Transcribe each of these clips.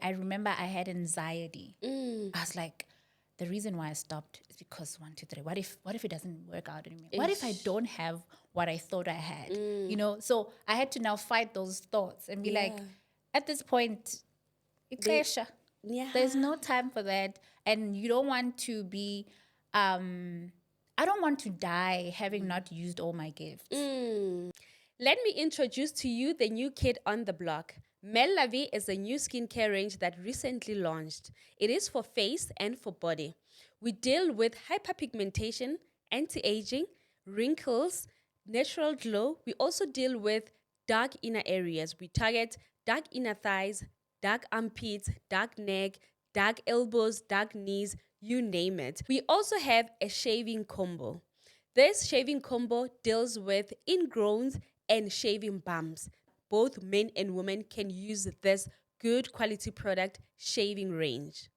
I remember I had anxiety. I was like, the reason why I stopped is because 1, 2, 3. What if it doesn't work out anymore? What if I don't have what I thought I had? You know, so I had to now fight those thoughts and be like, at this point, ixesha. There's no time for that, and you don't want to be. I don't want to die having not used all my gifts. Let me introduce to you the new kid on the block. Mel La Vie is a new skincare range that recently launched. It is for face and for body. We deal with hyperpigmentation, anti-aging, wrinkles, natural glow. We also deal with dark inner areas. We target dark inner thighs, dark armpits, dark neck, dark elbows, dark knees, you name it. We also have a shaving combo. This shaving combo deals with ingrowns and shaving bumps. Both men and women can use this good quality product shaving range.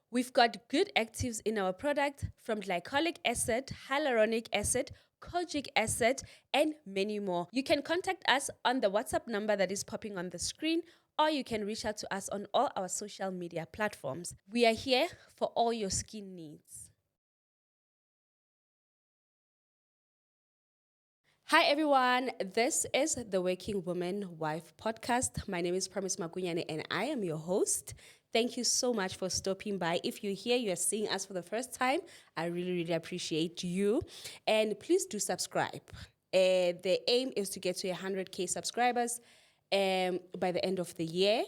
We've got good actives in our product from glycolic acid, hyaluronic acid, kojic acid, and many more. You can contact us on the WhatsApp number that is popping on the screen, or you can reach out to us on all our social media platforms. We are here for all your skin needs. Hi everyone, this is the Working Woman Wife podcast. My name is Makunyane and I am your host. Thank you so much for stopping by. If you're here, you're seeing us for the first time, I really appreciate you. And please do subscribe. The aim is to get to 100K subscribers by the end of the year.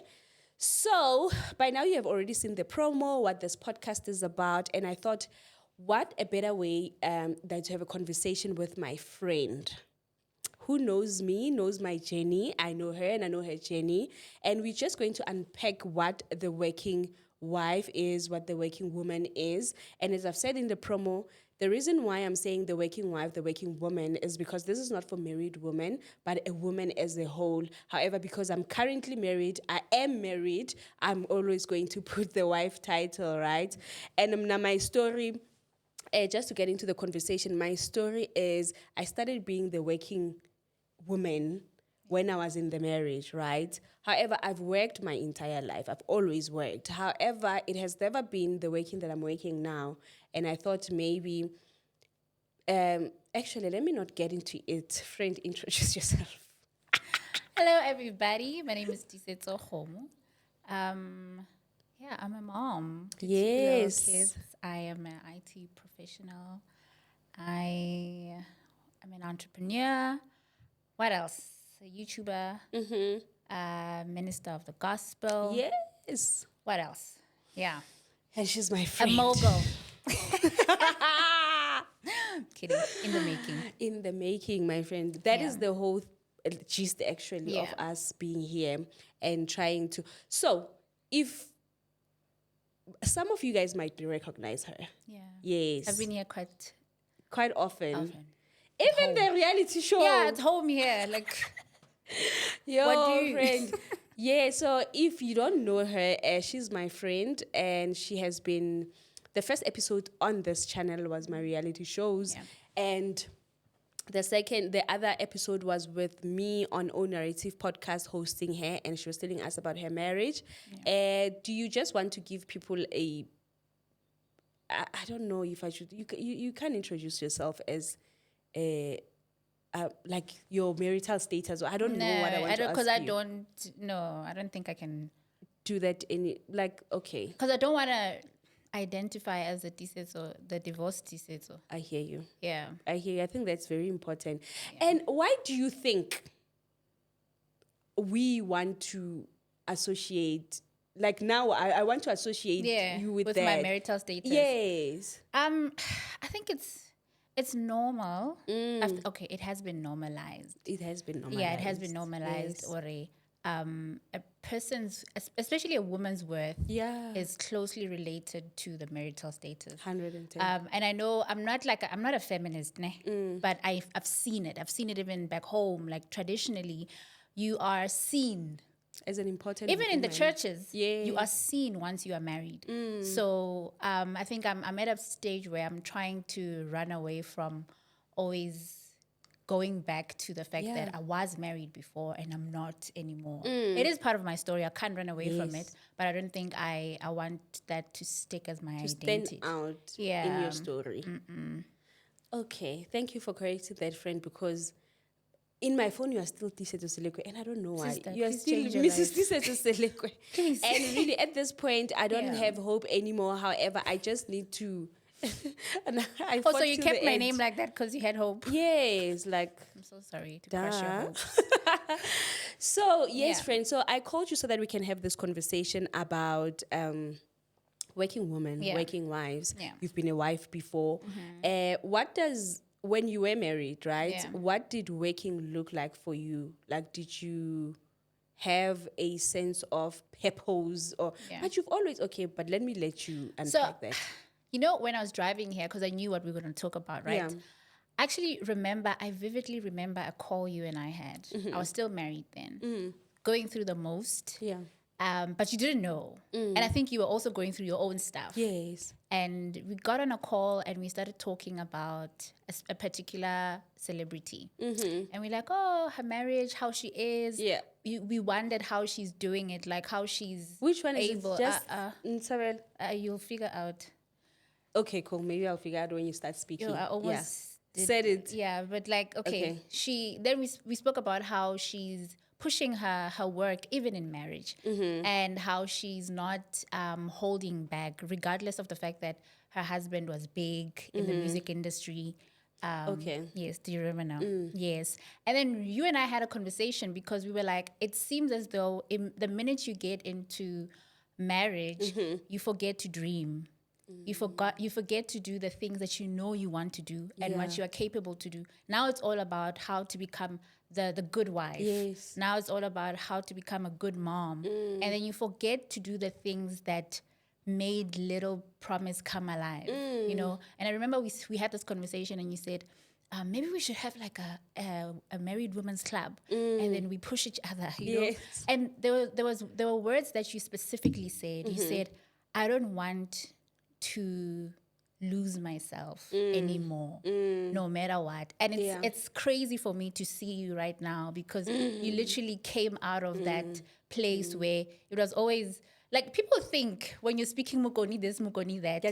So by now you have already seen the promo, what this podcast is about, and I thought, what a better way than to have a conversation with my friend who knows me, knows my journey. I know her and I know her journey. And we're just going to unpack what the working wife is, what the working woman is. And as I've said in the promo, the reason why I'm saying the working wife, the working woman, is because this is not for married women, but a woman as a whole. However, because I'm currently married, I am married, I'm always going to put the wife title, right? And now my story, just to get into the conversation, my story is I started being the working woman when I was in the marriage, right? However, I've worked my entire life. I've always worked. However, it has never been the working that I'm working now. And I thought maybe, actually, let me not get into it. Friend, introduce yourself. Hello, everybody. My name is Disetso Homo. Yeah, I'm a mom to 2 little Yes. kids. I am an IT professional. I am an entrepreneur. What else? A YouTuber. Minister of the gospel. Yes. What else? Yeah. And she's my A friend. mogul. Kidding. In the making. In the making, my friend. That is the whole gist, actually, of Yeah. us being here and trying to. So, if some of you guys might recognize her. Yeah. Yes. I've been here quite often. often. Even the reality show. Yeah, it's home here. Like, Yo, what do you- friend. Yeah, so if you don't know her, she's my friend, and she has been. The first episode on this channel was my reality shows, and the other episode was with me on O Narrative podcast hosting her, and she was telling us about her marriage. Do you just want to give people a? I don't know if I should. You can introduce yourself as a. Like your marital status. I don't know what I want to ask because you. I don't think I can Do that okay. because I don't want to identify as a disetso, the divorced disetso. I hear you. Yeah. I hear you. I think that's very important. And why do you think we want to associate? Like now, I want to associate you with that. my marital status. Yes. I think it's normal. Okay, it has been normalized. It has been normalized. Yeah, it has been normalized. Yes. Or a person's, especially a woman's worth, is closely related to the marital status. 110. And I know I'm not a feminist, but I've seen it. I've seen it even back home. Like traditionally, you are seen. As an important Even in the woman. churches, you are seen once you are married. So I think I'm at a stage where I'm trying to run away from always going back to the fact that I was married before and I'm not anymore. It is part of my story. I can't run away from it, but I don't think I want that to stick as my identity. Stand out in your story. Okay, thank you for correcting that, friend, because in my phone you are still Tiseto Selekwe, and I don't know why. Sister, You are please still change your Mrs. life. Tiseto Selekwe. Please. And really, at this point, I don't Yeah. have hope anymore. However, I just need to. And I Oh, fought so you till kept the my end. name like that because you had hope? Yes, like. I'm so sorry to crush your Duh. hopes. So, yes, Yeah. friend. So, I called you so that we can have this conversation about working women, Yeah. working wives. Yeah. You've been a wife before. What does, when you were married, right? Yeah. What did working look like for you? Like, did you have a sense of purpose? Or, Yeah. but you've always, okay, but let me let you unpack So, that. you know, when I was driving here, because I knew what we were going to talk about, right? Yeah. I vividly remember a call you and I had. I was still married then, going through the most. Yeah. But you didn't know. And I think you were also going through your own stuff. Yes. And we got on a call and we started talking about a particular celebrity. And we're like, oh, her marriage, how she is. Yeah. We wondered how she's doing it, like how she's Which one is able. it? Just Nsabel? You'll figure out. Okay, cool. Maybe I'll figure out when you start speaking. Yo, I almost said it. Yeah, but like, okay. We spoke about how she's pushing her work even in marriage, and how she's not holding back, regardless of the fact that her husband was big in the music industry. Okay. Yes, do you remember now? Yes. And then you and I had a conversation because we were like, it seems as though the minute you get into marriage, you forget to dream. You forget to do the things that you know you want to do and what you are capable to do. Now it's all about how to become the good wife. Yes. Now it's all about how to become a good mom. And then you forget to do the things that made Little Promise come alive, you know? And I remember we had this conversation and you said, maybe we should have like a married women's club, and then we push each other, you know? And there were words that you specifically said. You said, I don't want to lose myself anymore, no matter what. And it's crazy for me to see you right now because you literally came out of that place where it was always like, people think when you're speaking Mukoni this, Mukoni that.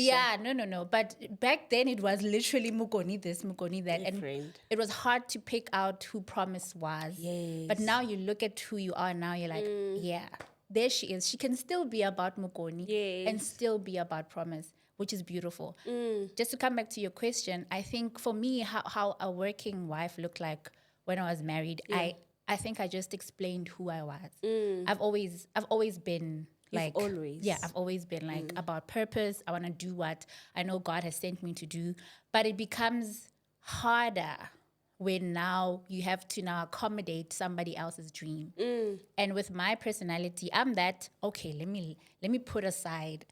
Yeah, no. But back then it was literally Mukoni this, Mukoni that. And it was hard to pick out who Promise was. Yes. But now you look at who you are now, you're like, yeah, there she is. She can still be about Mukoni and still be about Promise, which is beautiful. Just to come back to your question, I think for me, how a working wife looked like when I was married, I think I just explained who I was. I've always been like, I've always been like about purpose. I want to do what I know God has sent me to do. But it becomes harder when now you have to now accommodate somebody else's dream. And with my personality, I'm that, okay, let me put aside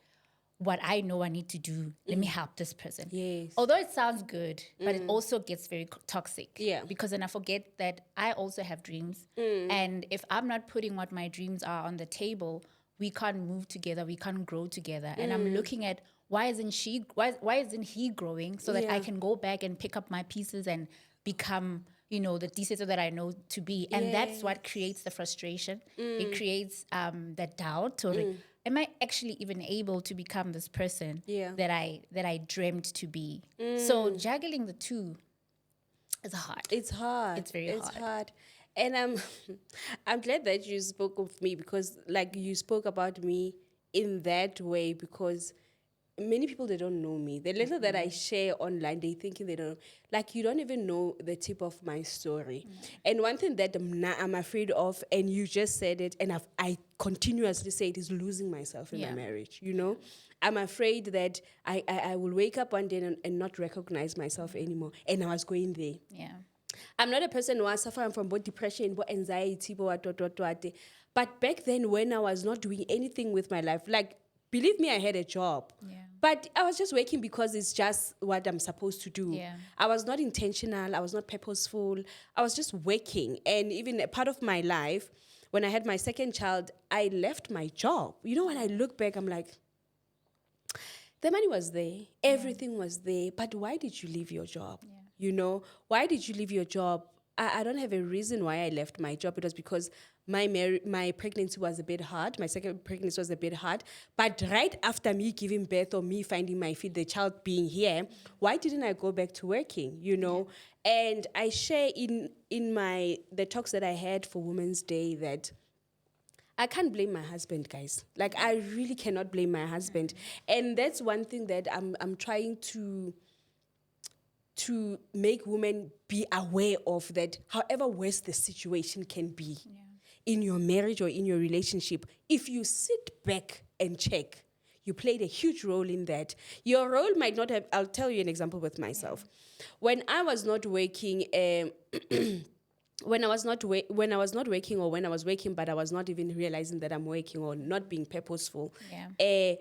what I know I need to do. Let me help this person. Yes. Although it sounds good, but it also gets very toxic. Yeah. Because then I forget that I also have dreams. And if I'm not putting what my dreams are on the table, we can't move together. We can't grow together. And I'm looking at why isn't he growing so that I can go back and pick up my pieces and become, you know, the Tiseto that I know to be. And that's what creates the frustration. It creates that doubt or am I actually even able to become this person that I dreamed to be? So juggling the two is hard. It's hard. It's very hard. It's hard. And I'm glad that you spoke of me because, like, you spoke about me in that way because many people, they don't know me. The little that I share online, they thinking they don't, like, you don't even know the tip of my story. And one thing that I'm afraid of, and you just said it, and I continuously say it, is losing myself in my marriage, you know? I'm afraid that I will wake up one day and not recognize myself anymore. And I was going there. Yeah. I'm not a person who was suffering from both depression, both anxiety, what. But back then, when I was not doing anything with my life, like, believe me, I had a job. Yeah. But I was just working because it's just what I'm supposed to do. Yeah. I was not intentional. I was not purposeful. I was just working. And even a part of my life, when I had my second child, I left my job. You know, when I look back, I'm like, the money was there. Everything was there. But why did you leave your job? Yeah. You know, why did you leave your job? I don't have a reason why I left my job. It was because my pregnancy was a bit hard. My second pregnancy was a bit hard. But right after me giving birth or me finding my feet, the child being here, why didn't I go back to working? You know, and I share in the talks that I had for Women's Day that I can't blame my husband, guys. Like, I really cannot blame my husband. And that's one thing that I'm trying to make women be aware of, that however worse the situation can be in your marriage or in your relationship, if you sit back and check, you played a huge role in that. Your role might not have, I'll tell you an example with myself. When I was not working, when I was not working, or when I was working but I was not even realizing that I'm working or not being purposeful, I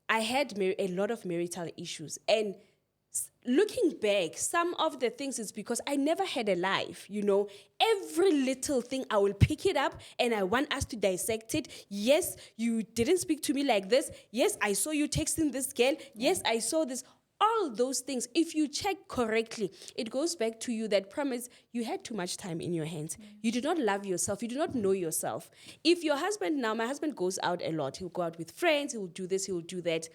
had a lot of marital issues. And looking back, some of the things is because I never had a life, you know. Every little thing, I will pick it up and I want us to dissect it. Yes, you didn't speak to me like this. Yes, I saw you texting this girl. Yes, I saw this. All those things, if you check correctly, it goes back to you that promise you had too much time in your hands. You do not love yourself. You do not know yourself. If your husband, now my husband goes out a lot. He'll go out with friends. He'll do this. He'll do that.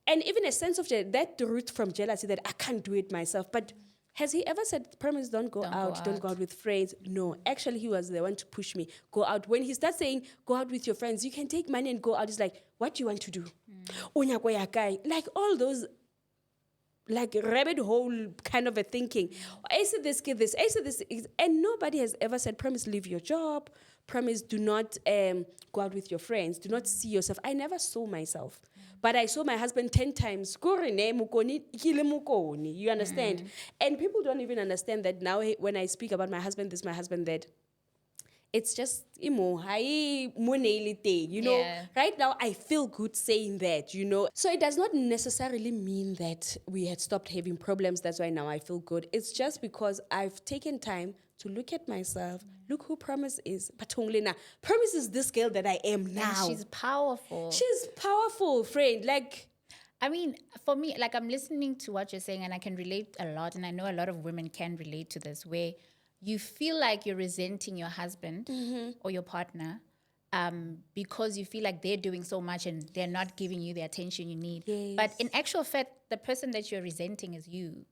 And even a sense of that root from jealousy that I can't do it myself. But has he ever said, promise, don't go out with friends? No, actually, he was the one to push me. Go out. When he starts saying, go out with your friends, you can take money and go out. It's like, what do you want to do? Like all those, like rabbit hole kind of a thinking. I said this, give this, I said this. And nobody has ever said, promise, leave your job. Promise, do not go out with your friends. Do not see yourself. I never saw myself. But I saw my husband 10 times. You understand? And people don't even understand that now when I speak about my husband this, my husband that. It's just, you know, right now I feel good saying that, you know. So it does not necessarily mean that we had stopped having problems. That's why now I feel good. It's just because I've taken time to look at myself. Look who Promise is. Patonglena. Promise is this girl that I am now. And she's powerful. She's powerful, friend. Like, I mean, for me, like, I'm listening to what you're saying and I can relate a lot. And I know a lot of women can relate to this, where you feel like you're resenting your husband or your partner because you feel like they're doing so much and they're not giving you the attention you need. Yes. But in actual fact, the person that you're resenting is you.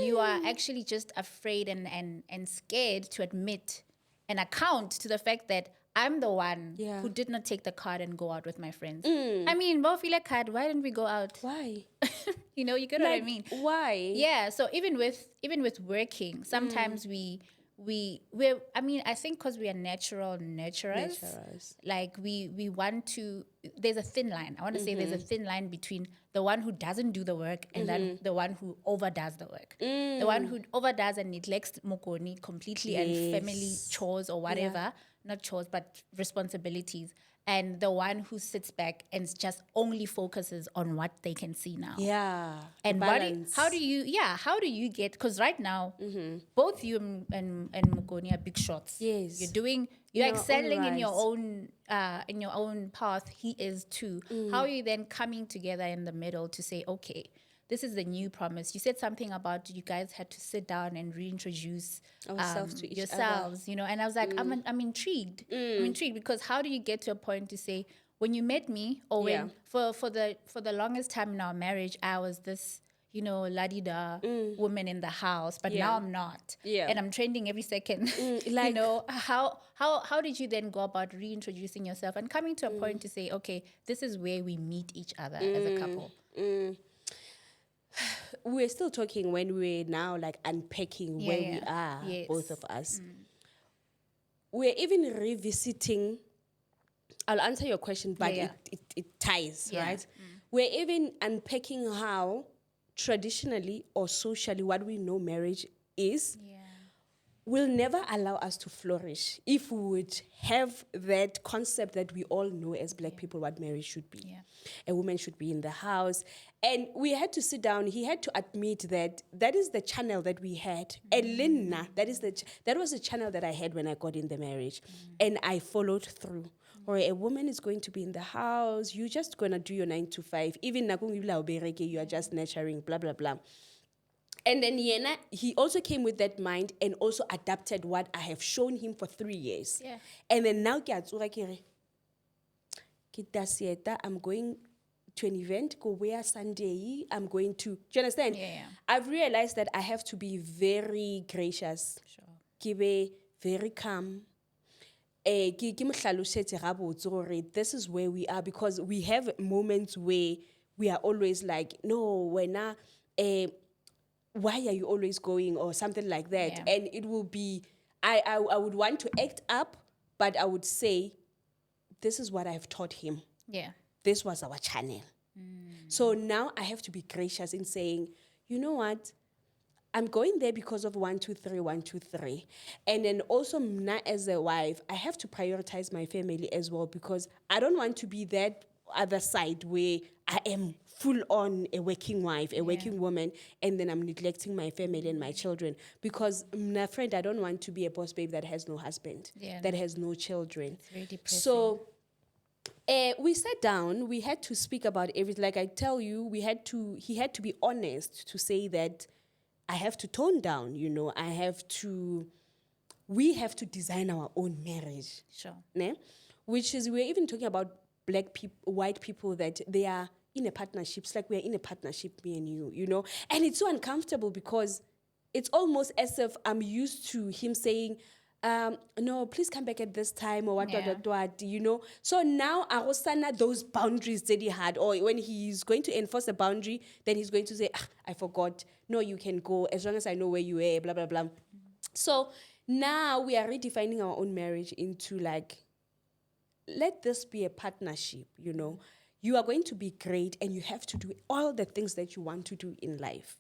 You are actually just afraid and scared to admit and account to the fact that I'm the one who did not take the card and go out with my friends. I mean, card, why didn't we go out? Why? You know, you get what I mean? Why? Yeah. So even with working, sometimes we're I mean, I think because we are natural nurturers. Like we want to, there's a thin line. I want to say there's a thin line between the one who doesn't do the work and then the one who overdoes the work. The one who overdoes and neglects mokoni completely and family chores or whatever, not chores, but responsibilities. And the one who sits back and just only focuses on what they can see now. Yeah. And how do you get, because right now, both you and Mugoni are big shots. Yes. You're excelling in your own path. He is too. How are you then coming together in the middle to say, okay, this is the new promise? You said something about you guys had to sit down and reintroduce ourselves to yourselves, other. You know, and I was like, I'm intrigued. I'm intrigued because how do you get to a point to say, when you met me, or when for the longest time in our marriage, I was this, you know, la-di-da woman in the house, but now I'm not. And I'm trending every second. Like, you know, how did you then go about reintroducing yourself and coming to a point to say, okay, this is where we meet each other as a couple? We're still talking when we're now like unpacking where we are, both of us. We're even revisiting. I'll answer your question, but it ties, right? We're even unpacking how traditionally or socially what we know marriage is will never allow us to flourish if we would have that concept that we all know as Black people what marriage should be. A woman should be in the house. And we had to sit down. He had to admit that that is the channel that we had. Elena, that was the channel that I had when I got in the marriage. And I followed through. Or a woman is going to be in the house. You're just going to do your 9 to 5. Even you are just nurturing, blah, blah, blah. And then Yena, he also came with that mind and also adapted what I have shown him for 3 years. Yeah. And then now I'm going to an event, go where Sunday, I'm going to, do you understand? Yeah. I've realized that I have to be very gracious. Sure. Be very calm. This is where we are, because we have moments where we are always like, no, we're not, why are you always going, or something like that. Yeah. And it will be, I would want to act up, but I would say, this is what I've taught him. Yeah. This was our channel. So now I have to be gracious in saying, you know what? I'm going there because of 1, 2, 3, 1, 2, 3. And then also, as a wife, I have to prioritize my family as well, because I don't want to be that other side where I am full on a working wife, a working woman, and then I'm neglecting my family and my children. Because, my friend, I don't want to be a boss babe that has no husband, that has no children. It's very depressing. So we sat down, we had to speak about everything. Like I tell you, he had to be honest to say that I have to tone down, we have to design our own marriage. Sure. Ne? Which is, we're even talking about black people, white people, that they are in a partnership. It's like we're in a partnership, me and you. And it's so uncomfortable, because it's almost as if I'm used to him saying, no, please come back at this time, or what. So now, Arosana, those boundaries that he had, or when he's going to enforce a boundary, then he's going to say, I forgot. No, you can go, as long as I know where you are, blah, blah, blah. So now we are redefining our own marriage into like, let this be a partnership, You are going to be great, and you have to do all the things that you want to do in life.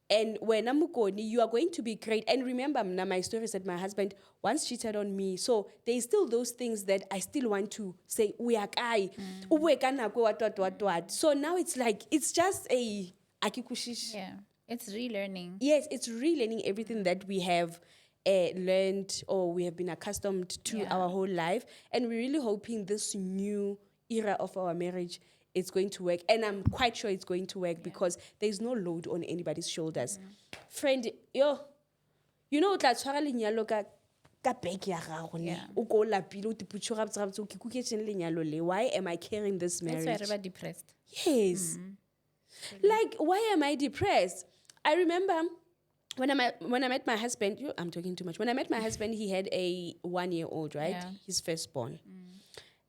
And when Namukoni, you are going to be great. And remember, my story said my husband once cheated on me. So there's still those things that I still want to say, we are guy. What. So now it's like, it's just a akikushish. Yeah. It's relearning. Yes, it's relearning everything that we have learned, or we have been accustomed to our whole life. And we're really hoping this new era of our marriage, it's going to work. And I'm quite sure it's going to work, because there's no load on anybody's shoulders. Friend, you know, that's why why am I carrying this marriage? That's why everybody depressed. Yes. Like, why am I depressed? I remember when I met my husband, I'm talking too much. When I met my husband, he had a 1-year-old, right? Yeah. His firstborn.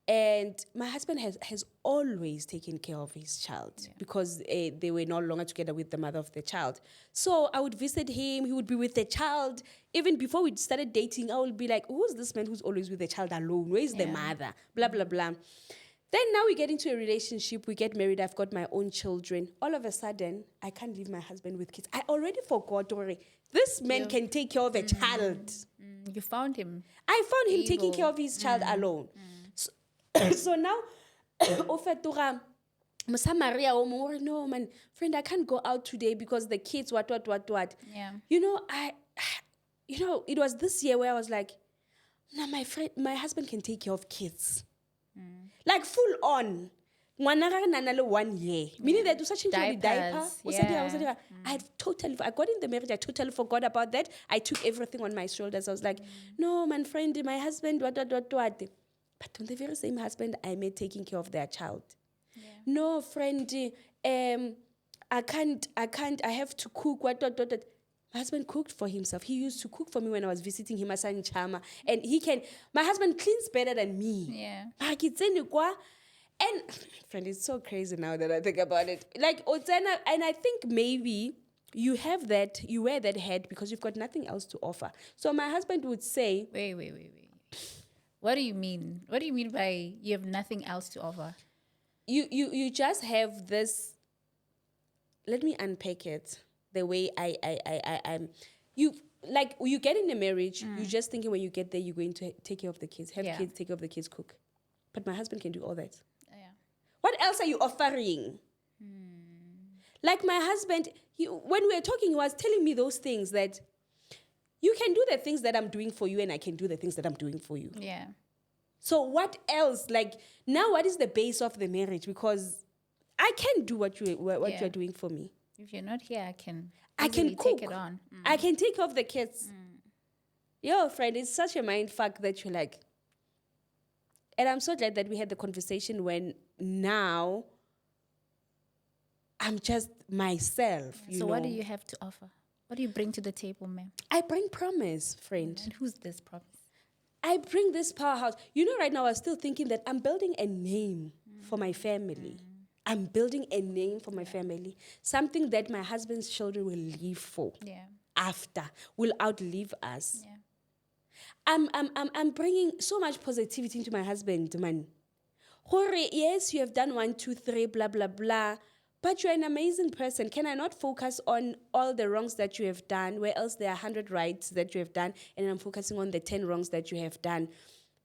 And my husband has always taken care of his child, because they were no longer together with the mother of the child. So I would visit him, he would be with the child. Even before we started dating, I would be like, who's this man who's always with the child alone? Where's the mother? Blah, blah, blah. Then now we get into a relationship, we get married, I've got my own children. All of a sudden, I can't leave my husband with kids. I already forgot already. This man can take care of a child. You found him. I found him taking care of his child alone. So now, Maria, no man, friend, I can't go out today because the kids, what. Yeah. It was this year where I was like, nah, my husband can take care of kids. Like full on. 1 year. Meaning that to such a diaper. I got in the marriage, I totally forgot about that. I took everything on my shoulders. I was like, no, my friend, my husband, what. But on the very same husband, I made taking care of their child. Yeah. No, friend, I can't, I have to cook, what. My husband cooked for himself. He used to cook for me when I was visiting him as an chama. And my husband cleans better than me. Yeah. And, friend, it's so crazy now that I think about it. Like, and I think maybe you wear that head because you've got nothing else to offer. So my husband would say... Wait. What do you mean? What do you mean by you have nothing else to offer? You just have this... Let me unpack it the way I'm... You get in a marriage, you're just thinking when you get there, you're going to take care of the kids, kids, take care of the kids, cook. But my husband can do all that. Yeah. What else are you offering? Like my husband, when we were talking, he was telling me those things that you can do the things that I'm doing for you and I can do the things that I'm doing for you. Yeah. So what else? Like now what is the base of the marriage? Because I can do what you're doing for me. If you're not here, I can easily cook. take it on. I can take care of the kids. Yo, friend, it's such a mind fuck that you're like. And I'm so glad that we had the conversation when now I'm just myself. So what do you have to offer? What do you bring to the table, ma'am? I bring promise, friend. And who's this promise? I bring this powerhouse. You know, right now, I was still thinking that I'm building a name for my family. I'm building a name for my family. Something that my husband's children will live for. Yeah. After, will outlive us. Yeah. I'm bringing so much positivity into my husband, man. Hore, yes, you have done 1, 2, 3, blah, blah, blah. But you're an amazing person. Can I not focus on all the wrongs that you have done, where else there are 100 rights that you have done, and I'm focusing on the 10 wrongs that you have done?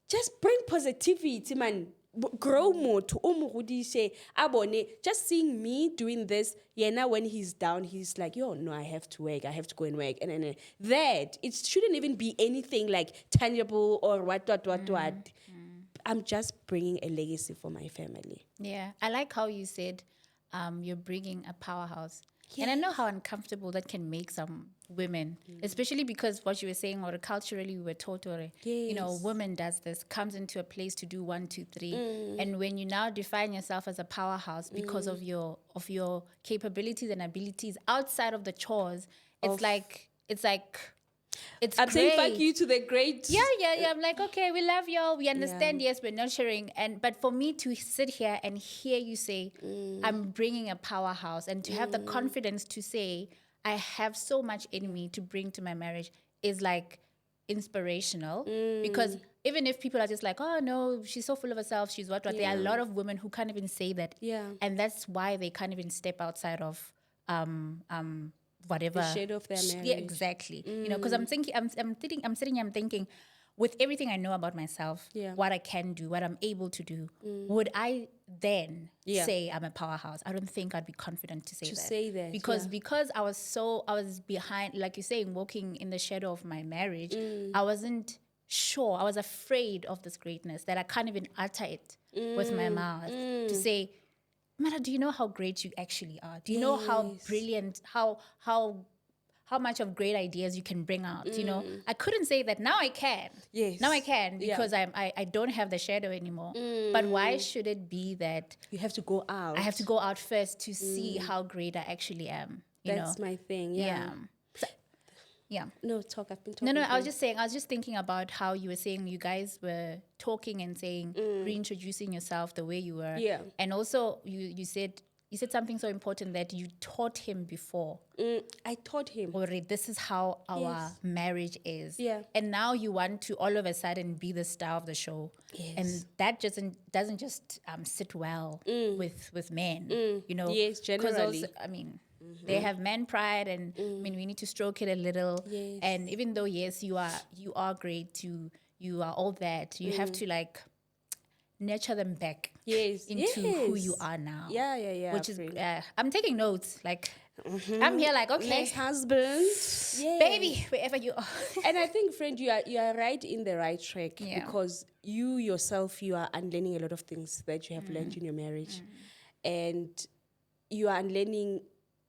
Just bring positivity, man. Grow more to abone. Just seeing me doing this, yeah, now when he's down, he's like, yo, no, I have to work. I have to go and work. And that, it shouldn't even be anything like tangible or what. I'm just bringing a legacy for my family. Yeah. I like how you said you're bringing a powerhouse. Yeah. And I know how uncomfortable that can make some women, especially because what you were saying, or culturally we were taught, or you know, woman does this, comes into a place to do 1, 2, 3, and when you now define yourself as a powerhouse because of your capabilities and abilities outside of the chores, it's like it's I'm great. saying fuck you to the great. Yeah. I'm like, okay, we love y'all. We understand. Yes, we're nurturing. But for me to sit here and hear you say, I'm bringing a powerhouse, and to have the confidence to say, I have so much in me to bring to my marriage is like inspirational. Because even if people are just like, oh no, she's so full of herself, she's what, there are a lot of women who can't even say that. Yeah. And that's why they can't even step outside of whatever the shade of their marriage. Yeah, exactly. You know, because I'm sitting here, I'm thinking, with everything I know about myself, what I can do, what I'm able to do, would I then say I'm a powerhouse? I don't think I'd be confident to say that. Because I was behind, like you're saying, walking in the shadow of my marriage. I wasn't sure. I was afraid of this greatness that I can't even utter it with my mouth to say, Mara, do you know how great you actually are? Do you know how brilliant, how much of great ideas you can bring out? You know, I couldn't say that. Now I can. Yes. Now I can, because I don't have the shadow anymore. But why should it be that you have to go out? I have to go out first to see how great I actually am. That's my thing. Yeah. No, talk. I've been talking. No. I was just thinking about how you were saying you guys were talking and saying, reintroducing yourself the way you were. Yeah. And also you said something so important, that you taught him before. I taught him. Already, this is how our marriage is. Yeah. And now you want to all of a sudden be the star of the show. Yes. And that doesn't just sit well with men. You know. Yes, generally. Also, I mean, they have man pride, and I mean, we need to stroke it a little. Yes. And even though you are great, you are all that, you have to like nurture them back into who you are now. Yeah. Which is I'm taking notes. Like I'm here like, okay, next husband, baby, wherever you are. And I think, friend, you are right in the right track, because you yourself, you are unlearning a lot of things that you have learned in your marriage, and you are unlearning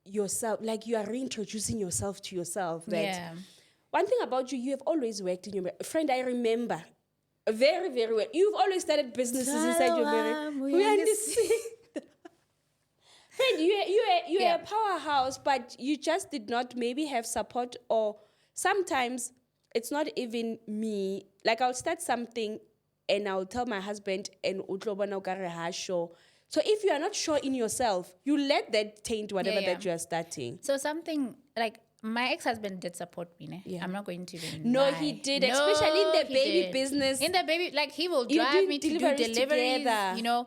yourself, like you are reintroducing yourself to yourself. That one thing about you have always worked in your marriage. Friend, I remember very, very well. You've always started businesses inside your marriage. We understand. Friend, you are a powerhouse, but you just did not maybe have support, or sometimes it's not even me. Like I'll start something and I'll tell my husband, and sure. So if you are not sure in yourself, you let that taint whatever that you are starting. So something like, my ex-husband did support me. Ne? Yeah. I'm not going to even No, lie. he did, especially in the baby business. In the baby, like he will drive me to do deliveries together. You know.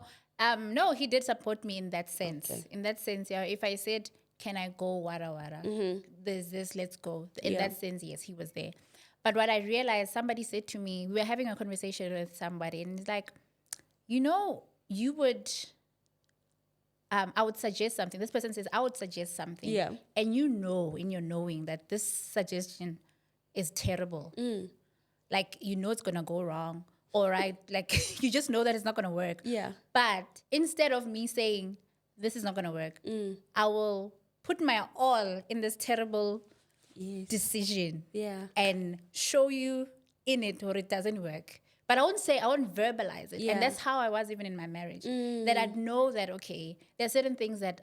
No, he did support me in that sense. Okay. In that sense, if I said, can I go wara? There's this, let's go. In that sense, yes, he was there. But what I realized, somebody said to me, we were having a conversation with somebody, and it's like, you would... I would suggest something. This person says, I would suggest something. Yeah. And you know, in your knowing, that this suggestion is terrible. Like, it's going to go wrong. All right. Like, you just know that it's not going to work. Yeah. But instead of me saying, this is not going to work, I will put my all in this terrible Yes. decision Yeah. and show you in it or it doesn't work. But I won't verbalize it. Yeah. And that's how I was even in my marriage. That I'd know that, okay, there are certain things that,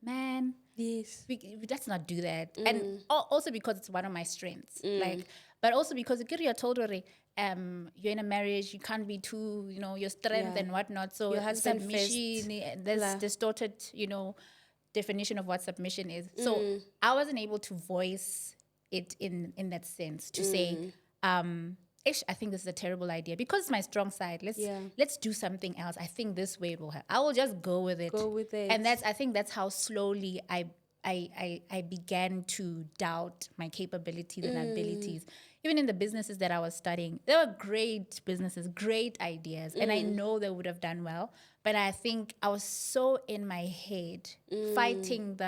man, Yes. let's not do that. And also because it's one of my strengths. Like, but also because you're told already, you're in a marriage, you can't be too, your strength Yeah. and whatnot. So Your husband submission, first. there's Blah. distorted, definition of what submission is. So I wasn't able to voice it in that sense to say, I think this is a terrible idea because it's my strong side. Let's do something else. I think this way it will help. I will just go with it. Go with it. And I think that's how slowly I began to doubt my capabilities and abilities. Even in the businesses that I was studying, they were great businesses, great ideas, and I know they would have done well. But I think I was so in my head fighting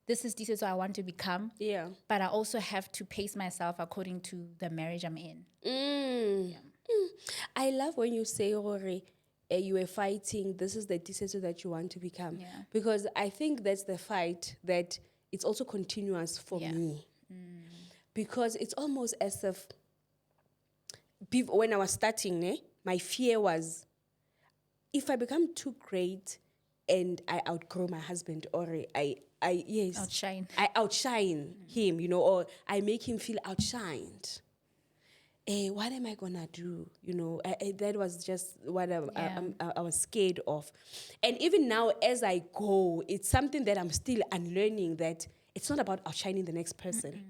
this is what I want to become. Yeah. But I also have to pace myself according to the marriage I'm in. I love when you say, Ore, you were fighting, this is the decision that you want to become. Yeah. Because I think that's the fight that it's also continuous for me. Because it's almost as if when I was starting, my fear was, if I become too great and I outgrow my husband, or I Outshine. I outshine him, or I make him feel outshined. What am I gonna do? That was just what I was scared of. And even now, as I go, it's something that I'm still unlearning, that it's not about outshining the next person.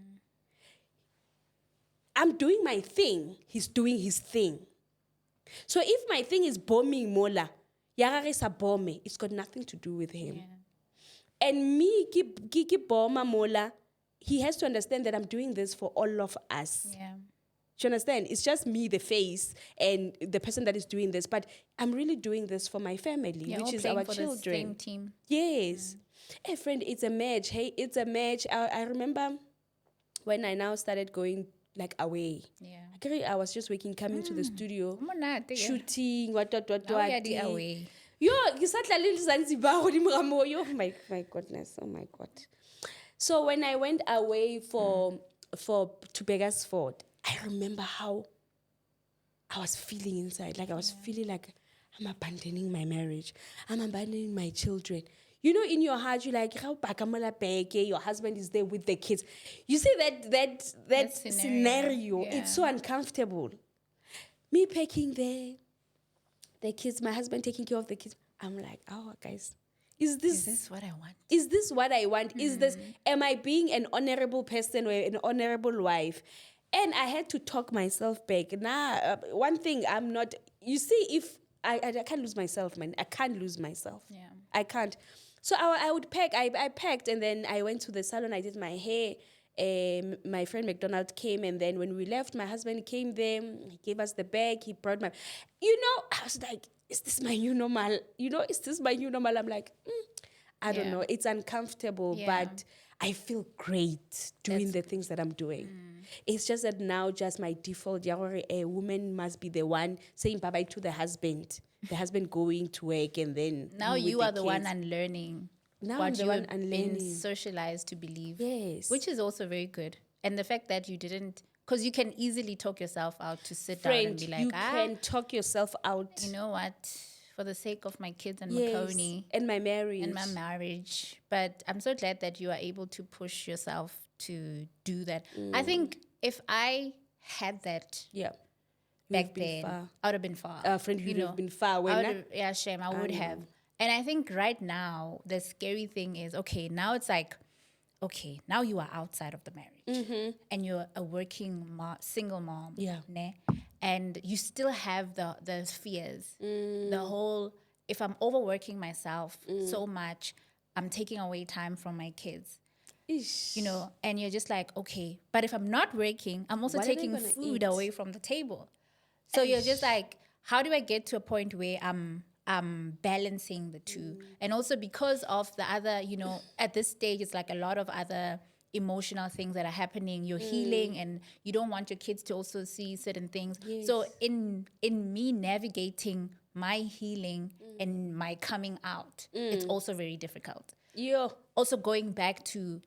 I'm doing my thing, he's doing his thing. So if my thing is bombing Mola, Yararisa bombe, it's got nothing to do with him. Yeah. And me, Kiki Boma Mola, he has to understand that I'm doing this for all of us. Yeah. Do you understand? It's just me, the face, and the person that is doing this. But I'm really doing this for my family, which is our for children. the same team. Yes. Hey, friend, it's a match. Hey, it's a match. I remember when I now started going away. Yeah. I was just coming to the studio, Monate, yeah. shooting, what. Now we are the away. Yo, oh my goodness, oh my God. So when I went away to Begersford, I remember how I was feeling inside. Like I was feeling like I'm abandoning my marriage. I'm abandoning my children. In your heart, you're like, your husband is there with the kids. You see that scenario. Yeah. It's so uncomfortable. Me packing the kids, my husband taking care of the kids. I'm like, oh, guys, is this what I want? Is this what I want? Am I being an honorable person or an honorable wife? And I had to talk myself back. One thing I'm not, you see, if I can't lose myself, man. I can't lose myself. Yeah. I can't. So I would pack. I packed, and then I went to the salon. I did my hair. My friend McDonald came, and then when we left, my husband came there. He gave us the bag. He brought I was like, is this my new normal? Is this my new normal? I'm like, I don't know. It's uncomfortable, but I feel great doing the things that I'm doing. It's just that now, just my default, a woman must be the one saying bye-bye to the husband going to work, and then now you are the one unlearning what you have been socialized to believe. Yes. Which is also very good. And the fact that you didn't, because you can easily talk yourself out to sit down and be like, you can talk yourself out. You know what? For the sake of my kids and Makoni. And my marriage. But I'm so glad that you are able to push yourself to do that. I think if I had that back then, I would have been far. Friend, you would have been far. Shame, I would have. And I think right now, the scary thing is, okay, now it's like, okay, now you are outside of the marriage. And you're a working single mom. Yeah. Ne? And you still have the fears. The whole, if I'm overworking myself so much, I'm taking away time from my kids. Ish. And you're just like, okay, but if I'm not working, I'm also taking food away from the table. So you're just like, how do I get to a point where I'm balancing the two? And also because of the other, at this stage, it's like a lot of other emotional things that are happening. You're healing, and you don't want your kids to also see certain things. Yes. So in me navigating my healing and my coming out, it's also very difficult. Yeah. Also going back to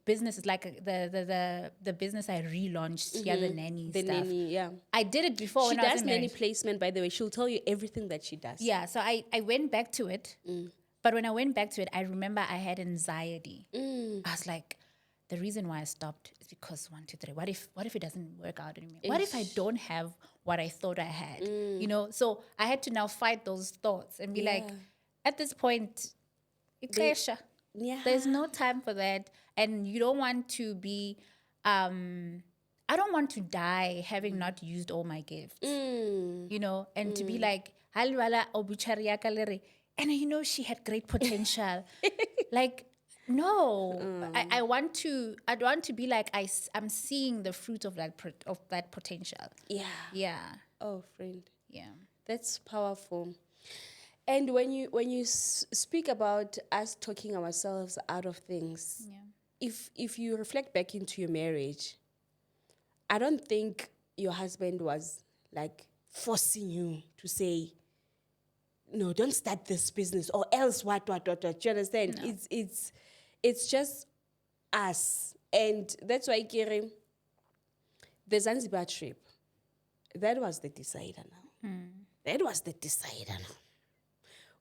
businesses like the business I relaunched, the nanny The stuff. nanny, yeah. I did it before She when I does wasn't nanny married. placement, by the way. She'll tell you everything that she does. Yeah, so I went back to it. But when I went back to it, I remember I had anxiety. I was like, the reason why I stopped is because 1, 2, 3. What if it doesn't work out anymore? What if I don't have what I thought I had? You know, so I had to now fight those thoughts and be like, at this point, Yeah. there's no time for that. And you don't want to be I don't want to die having not used all my gifts. You know, and to be like, "Halwala obuchari ya ka le re," and you know she had great potential. Like, no, I want to be like I'm seeing the fruit of that potential. Yeah. Yeah, Oh, friend. yeah, That's powerful. And when you speak about us talking ourselves out of things, yeah. if you reflect back into your marriage, I don't think your husband was like forcing you to say, no, don't start this business or else what. Do you understand? No. It's just us. And that's why, Kiri, the Zanzibar trip, that was the decider now. That was the decider now.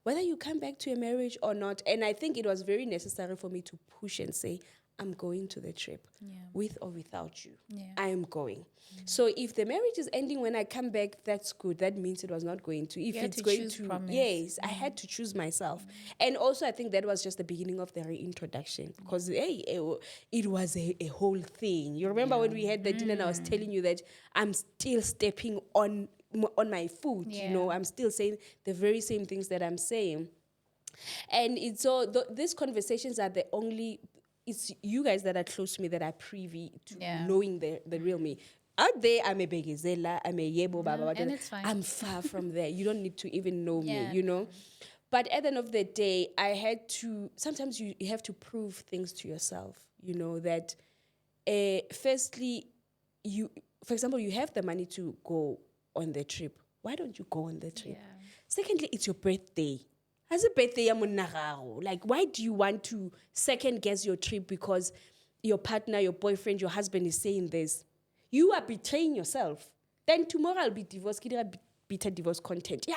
Whether you come back to a marriage or not. And I think it was very necessary for me to push and say, I'm going to the trip, with or without you. Yeah. I am going. So if the marriage is ending when I come back, that's good. That means it was not going to. If You had it's to going choose to, promise. yes, I had to choose myself. And also, I think that was just the beginning of the reintroduction, because it was a whole thing. You remember when we had the dinner and I was telling you that I'm still stepping on my foot. You know, I'm still saying the very same things that I'm saying. And it's so these conversations are the only, it's you guys that are close to me that are privy to knowing the real me. Out there, I'm a begizela, I'm a yebo, baba. And it's fine. I'm far from there. You don't need to even know me, Yeah. you know? But at the end of the day, I had to, sometimes you have to prove things to yourself, you know, that firstly, for example, you have the money to go on the trip. Why don't you go on the trip? Yeah. Secondly, it's your birthday. As a birthday, like, why do you want to second guess your trip because your partner, your boyfriend, your husband is saying this? You are betraying yourself. Then tomorrow I'll be divorced. Bitter divorce content. Yeah.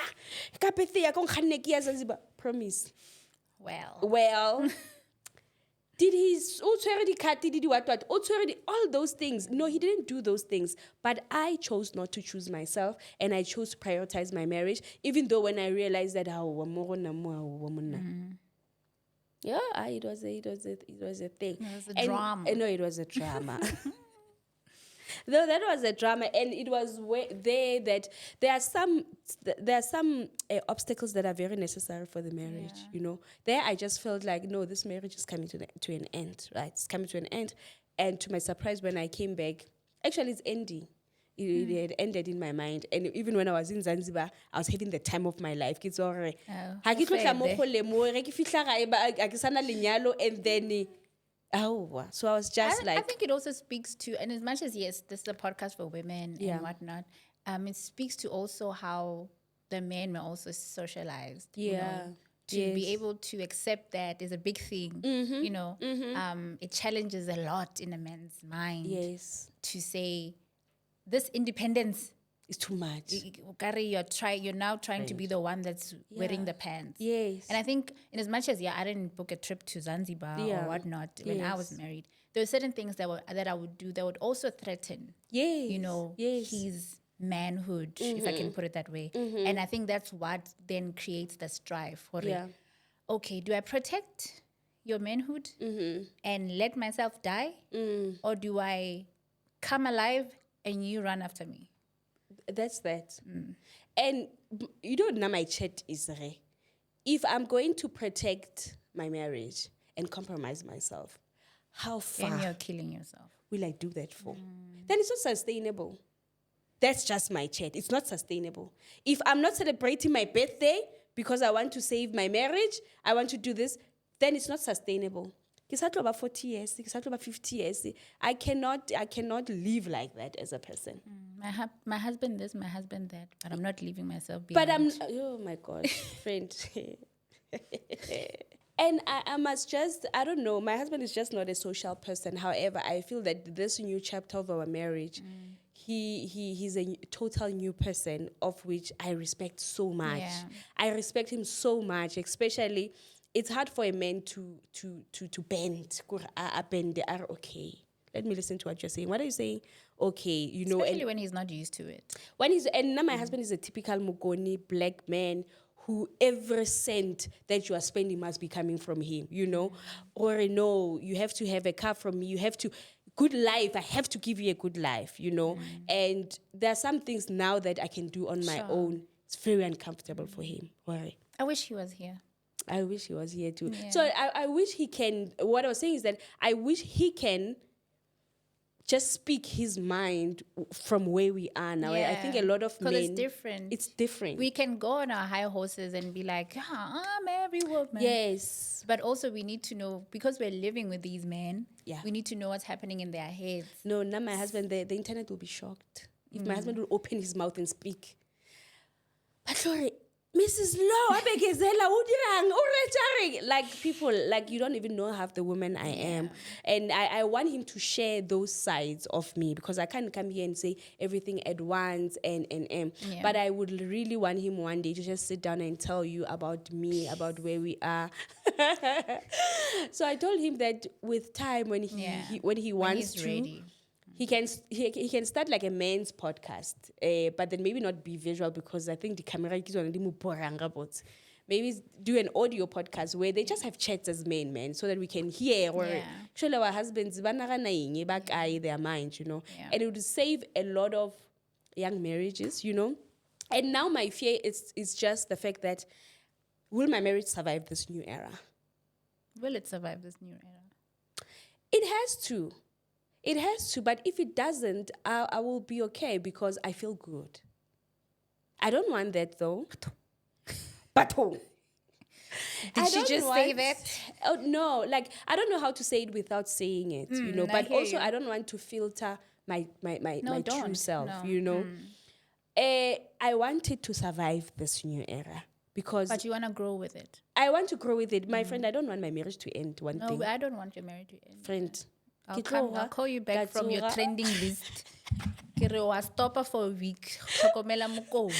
Ka birthday ya ko nkganne ke ya Zanzibar. Promise. Well, did he all those things? No, he didn't do those things. But I chose not to choose myself, and I chose to prioritize my marriage, even though when I realized that it was a thing. It was a drama. No, it was a drama. No, that was a drama, and it was that there are some obstacles that are very necessary for the marriage. Yeah. You know, there I just felt like, no, this marriage is coming to an end, right? It's coming to an end, and to my surprise, when I came back, actually, it's ending. It had ended in my mind, and even when I was in Zanzibar, I was having the time of my life. It's all right. And then. Oh, so I was just I think it also speaks to, and as much as, yes, this is a podcast for women and whatnot, it speaks to also how the men were also socialized. You know, to be able to accept that is a big thing. You know, it challenges a lot in a man's mind. Yes. To say, this independence is too much. You're now trying to be the one that's wearing the pants. Yes. And I think, in as much as I didn't book a trip to Zanzibar or whatnot when I was married, there were certain things that I would do that would also threaten, you know, his manhood, if I can put it that way. And I think that's what then creates the strife. Okay, do I protect your manhood and let myself die, or do I come alive and you run after me? That's that. And you don't know, my chat is if I'm going to protect my marriage and compromise myself, how far and you're killing yourself will I do that for? Then it's not sustainable. That's just my chat. It's not sustainable. If I'm not celebrating my birthday because I want to save my marriage, I want to do this, then it's not sustainable. It's about 40 years, it's about 50 years. I cannot live like that as a person. My husband this, my husband that, but I'm not leaving myself behind. But oh my God, friend. And I must just, I don't know, my husband is just not a social person. However, I feel that this new chapter of our marriage, he's a total new person, of which I respect so much. Yeah. I respect him so much, especially it's hard for a man to bend. Bend, okay. Let me listen to what you're saying. What are you saying? Okay, you know, Especially and when he's not used to it. when he's and now my husband is a typical Mugoni black man who every cent that you are spending must be coming from him, you know, or no, you have to have a car from me, you have to good life. I have to give you a good life, you know, and there are some things now that I can do on my Sure. own. It's very uncomfortable for him. Why? I wish he was here. I wish he was here too. Yeah. So I wish he can. What I was saying is that I wish he can just speak his mind from where we are now. I think a lot of men. Because it's different. It's different. We can go on our high horses and be like, yeah, I'm every woman. Yes. But also we need to know, because we're living with these men, Yeah. we need to know what's happening in their heads. No, now my husband, the internet will be shocked if my husband will open his mouth and speak. But sorry, Mrs. Law, like people, like you don't even know half the woman I am. And I want him to share those sides of me, because I can't come here and say everything at once and. Yeah. But I would really want him one day to just sit down and tell you about me, about where we are. So I told him that with time, when he wants he's to, ready. he can start like a men's podcast, but then maybe not be visual, because I think the camera is already boring. Maybe do an audio podcast where they just have chats as men, so that we can hear or actually our husbands their mind, you know, and it would save a lot of young marriages, you know. And now my fear is just the fact that, will my marriage survive this new era? Will it survive this new era? It has to. It has to, but if it doesn't, I will be okay, because I feel good. I don't want that though. But Did she just say that? Oh no, like I don't know how to say it without saying it, you know. But also, I don't want to filter my true self, you know. I want it to survive this new era, because But you want to grow with it. I want to grow with it. My friend, I don't want my marriage to end. One No, thing, I don't want your marriage to end. friend. I'll call you back from your trending list. Ke re wa stopper for a week. Tlhokomela mokoni.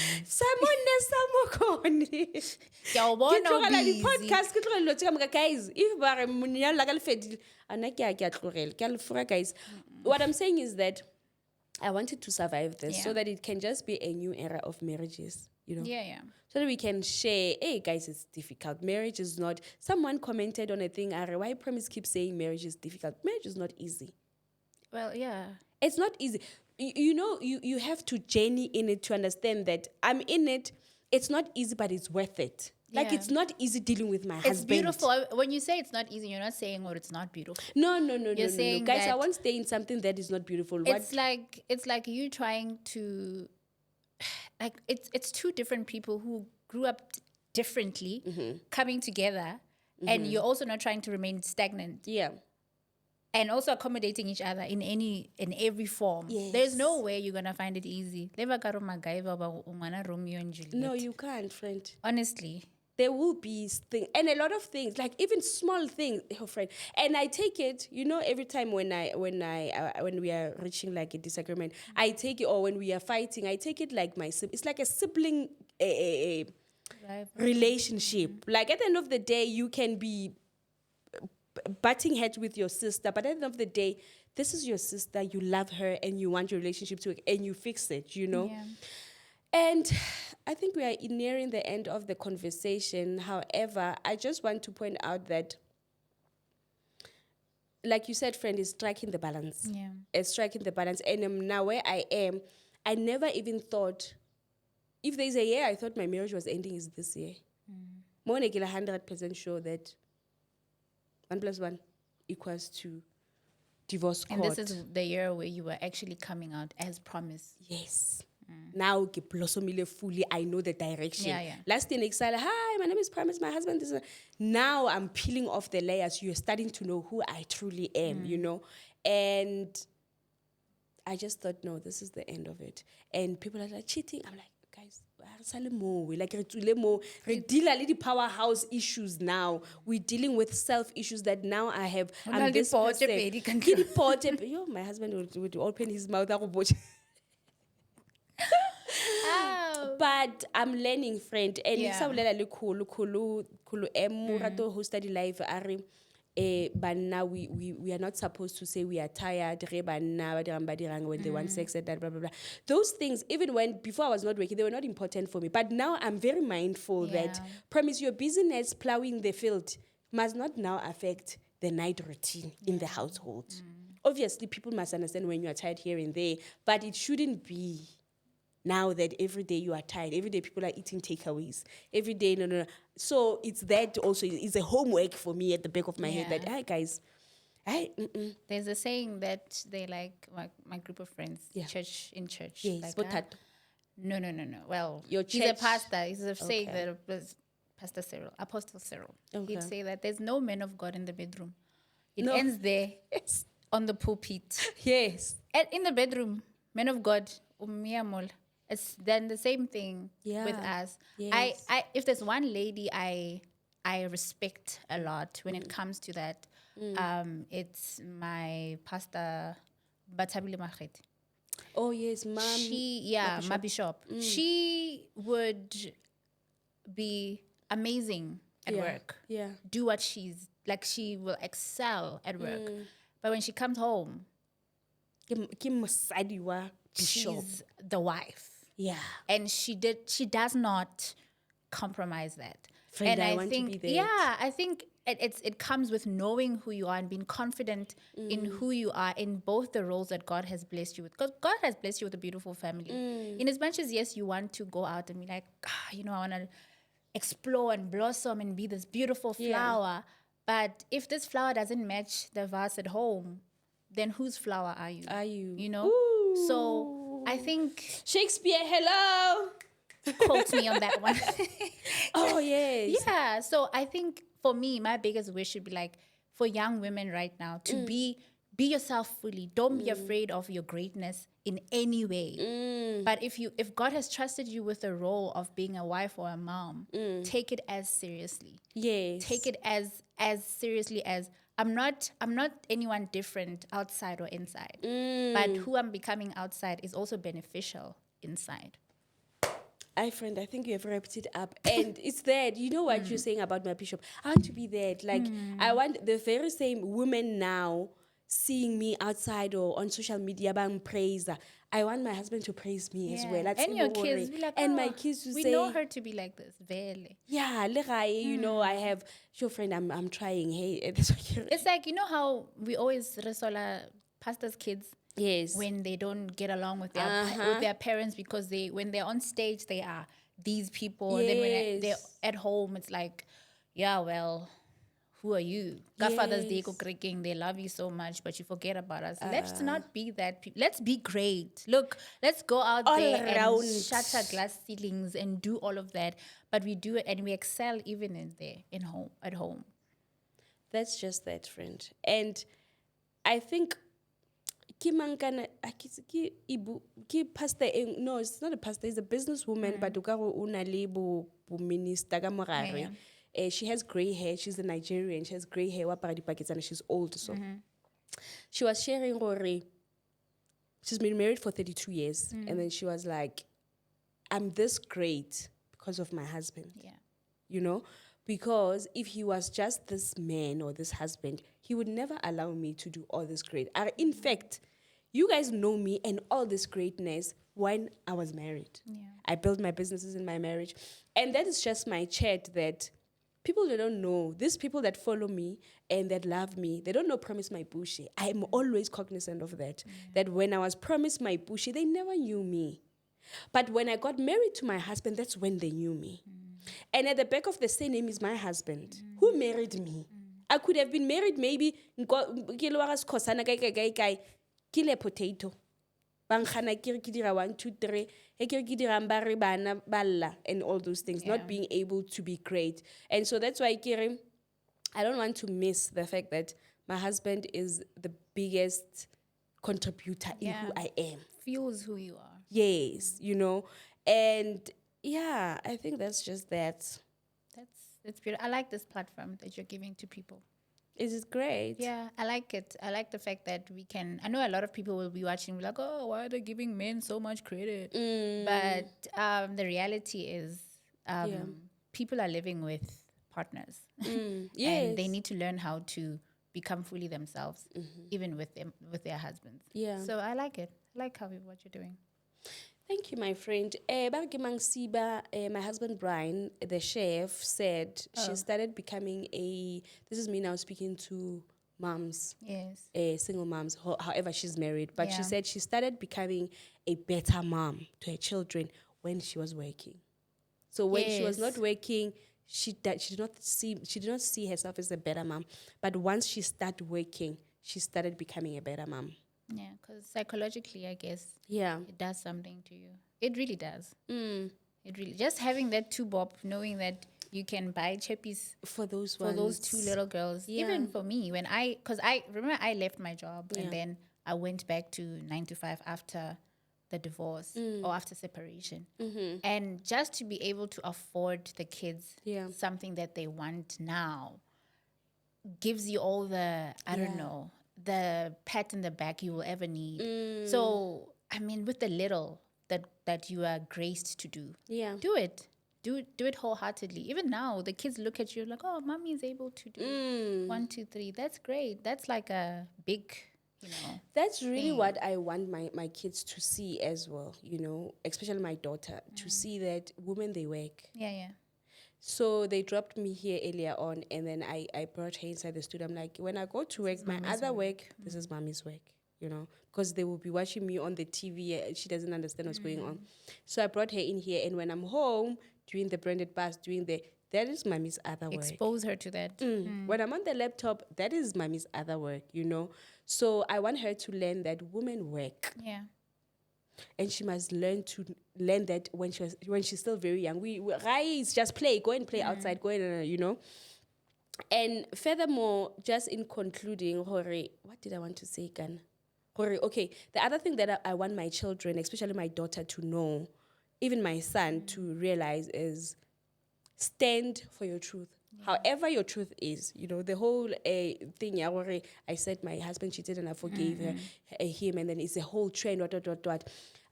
Ke a o bona o busy. Podcast ke tlogela dilo tse ka moka, guys. If ba re monyalo la ka le fedile, ana ke a tlogela, ke a le fura, guys. What I'm saying is that I wanted to survive this, so that it can just be a new era of marriages, you know. Yeah. So that we can share, hey guys, it's difficult. Marriage is not, someone commented on a thing, why Promise keeps saying marriage is difficult. Marriage is not easy. Well, yeah. It's not easy. You know, you have to journey in it to understand that I'm in it. It's not easy, but it's worth it. Like, it's not easy dealing with my husband. It's beautiful. When you say it's not easy, you're not saying, it's not beautiful. No. You're saying Guys, I won't stay in something that is not beautiful. It's like you trying to, like, it's two different people who grew up differently, coming together, and you're also not trying to remain stagnant. Yeah. And also accommodating each other in every form. Yes. There's no way you're gonna find it easy. Romeo and Juliet. No, you can't, friend. Honestly. There will be things, and a lot of things, like even small things, friend. And I take it, you know, every time when we are reaching like a disagreement, I take it, or when we are fighting, I take it like it's like a sibling relationship. Like at the end of the day, you can be butting heads with your sister, but at the end of the day, this is your sister, you love her, and you want your relationship to work, and you fix it, you know. Yeah. And I think we are nearing the end of the conversation. However, I just want to point out that, like you said, friend, is striking the balance. Yeah. It's striking the balance. And now where I am, I never even thought, if there's a year I thought my marriage was ending, is this year. More than 100% sure that 1 + 1 equals to divorce court. And this is the year where you were actually coming out as promised. Yes. Now, fully, I know the direction. Yeah. Last thing, hi, my name is Promise, my husband is. Now I'm peeling off the layers. You're starting to know who I truly am, you know. And I just thought, no, this is the end of it. And people are like, cheating. I'm like, guys, like re deal with the powerhouse issues now. We're dealing with self issues that now I have. I'm this person. Yo, my husband would open his mouth. Oh. But I'm learning, friend. And Yeah. Murato hosted the live but now we are not supposed to say we are tired when they want sex and that blah blah blah. Those things, even when before I was not working, they were not important for me. But now I'm very mindful that promise your business plowing the field must not now affect the night routine in the household. Obviously, people must understand when you are tired here and there, but it shouldn't be now that every day you are tired, every day people are eating takeaways, every day, no. So it's that also, it's a homework for me at the back of my head that, hi guys, There's a saying that they like, my group of friends, church. Yes, Like, no. Well, Your he's a church. pastor. He's a saying that was Pastor Cyril, Apostle Cyril. He'd say that there's no man of God in the bedroom. It ends there on the pulpit. Yes. And in the bedroom, men of God, it's then the same thing with us. Yes. I if there's one lady I respect a lot when it comes to that, it's my pastor Batabile Magete. Oh yes, mom. My bishop. She would be amazing at work. Yeah. Do what she will excel at work. But when she comes home, she's the wife. Yeah. And she does not compromise that. Friend, And I I want to think, be that. I think it comes with knowing who you are and being confident in who you are in both the roles that God has blessed you with. Because God has blessed you with a beautiful family. In as much as, yes, you want to go out and be like, I want to explore and blossom and be this beautiful flower. But if this flower doesn't match the vase at home, then whose flower are you? You know? Ooh. So I think Shakespeare, hello. quote me on that one. Oh yes. Yeah. So I think for me, my biggest wish should be like for young women right now to be yourself fully. Don't be afraid of your greatness in any way. But if God has trusted you with the role of being a wife or a mom, take it as seriously. Yes. Take it as seriously as I'm not anyone different outside or inside. But who I'm becoming outside is also beneficial inside. Friend, I think you have wrapped it up. And it's that, you know what you're saying about my bishop. I want to be that. Like, I want the very same women now seeing me outside or on social media bang praise. I want my husband to praise me as well. That's And your kids be like, and my kids to we say, know her to be like this. Vele. yeah, you know, I have your friend, I'm trying. Hey, It's like, you know how we always resola pastors' kids. Yes. When they don't get along with their parents because when they're on stage they are these people. Yes. And then when they're at home it's like, yeah, well, who are you? Godfather's Day go creaking, they love you so much, but you forget about us. Let's not be that people. Let's be great. Look, let's go out all there around. And shatter glass ceilings and do all of that. But we do it and we excel even at home. That's just that, friend. And I think pastor no, it's not a pastor, it's a businesswoman, but una le bo minister ka mogare. She has gray hair, she's a Nigerian, she has gray hair, she's old. So she was sharing she's been married for 32 years, and then she was like, I'm this great because of my husband. Yeah. You know, because if he was just this man or this husband, he would never allow me to do all this great. In fact, you guys know me and all this greatness when I was married. Yeah. I built my businesses in my marriage. And that is just my chat that people that don't know, these people that follow me and that love me, they don't know Promise My Bushy. I'm always cognizant of that. That when I was Promised My Bushy, they never knew me. But when I got married to my husband, that's when they knew me. And at the back of the surname is my husband, who married me. I could have been married maybe kile potato. Bangkhana kire ke dira 1 2 3 e kire ke dirang ba re bana balla and all those things, not being able to be great. And so that's why I don't want to miss the fact that my husband is the biggest contributor in who I am. Fuels who you are. Yes, you know. And Yeah, I think that's just that. That's beautiful. I like this platform that you're giving to people. It is great. Yeah, I like it. I like the fact that we can. I know a lot of people will be watching, be like, "Oh, why are they giving men so much credit?" But the reality is, Yeah. people are living with partners, and they Yes. need to learn how to become fully themselves, even with them with their husbands. Yeah. So I like it. I like what you're doing. Thank you, my friend. Bakimang Siba, my husband Brian, the chef, said she started becoming a. This is me now speaking to moms, Yes. single moms, however she's married. But she Yeah. said she started becoming a better mom to her children when she was working. So when she was not Yes. working, she did not see herself as a better mom. But once she started working, she started becoming a better mom. Yeah, because psychologically, I guess Yeah. it does something to you. It really does. Mm. It really just having that two bob, knowing that you can buy chippies For those for ones. those two little girls. Yeah. Even for me, when because I remember I left my job Yeah. and then I went back to 9 to 5 after the divorce or after separation, and just to be able to afford the kids Yeah. something that they want now gives you all the I don't Yeah. know the pat in the back you will ever need. So I mean, with the little that you are graced to do, Yeah. do it. Do it wholeheartedly. Even now, the kids look at you like, "Oh, mommy is able to do 1, 2, 3." That's great. That's like a big, you know. That's really what I want my kids to see as well, especially my daughter, to see that women, they work. Yeah, yeah. So they dropped me here earlier on, and then I brought her inside the studio. I'm like, when I go to work, my other work, this is mommy's work, because they will be watching me on the TV. She doesn't understand what's going on. So I brought her in here, and when I'm home, doing the branded bars, that is mommy's other work. Expose her to that. When I'm on the laptop, that is mommy's other work, So I want her to learn that women work. Yeah. And she must learn that when she's still very young. Guys, just play, go and play outside, go and. And furthermore, just in concluding, Hore, what did I want to say again? Hore, okay, the other thing that I want my children, especially my daughter, to know, even my son, to realize is stand for your truth. However your truth is, the whole thing, where I said my husband cheated and I forgave him, and then it's a whole trend, what.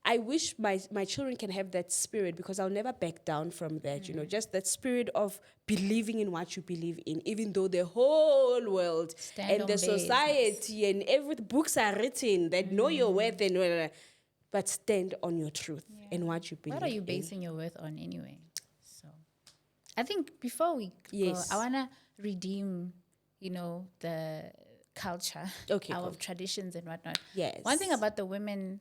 I wish my children can have that spirit, because I'll never back down from that, just that spirit of believing in what you believe in, even though the whole world Stand and on the business. society and every books are written that know your worth, and but stand on your truth and what you believe in. What are you basing your worth on anyway? So I think before we Yes. go, I want to redeem, the culture, Okay, our cool. traditions and whatnot. Yes. One thing about the women,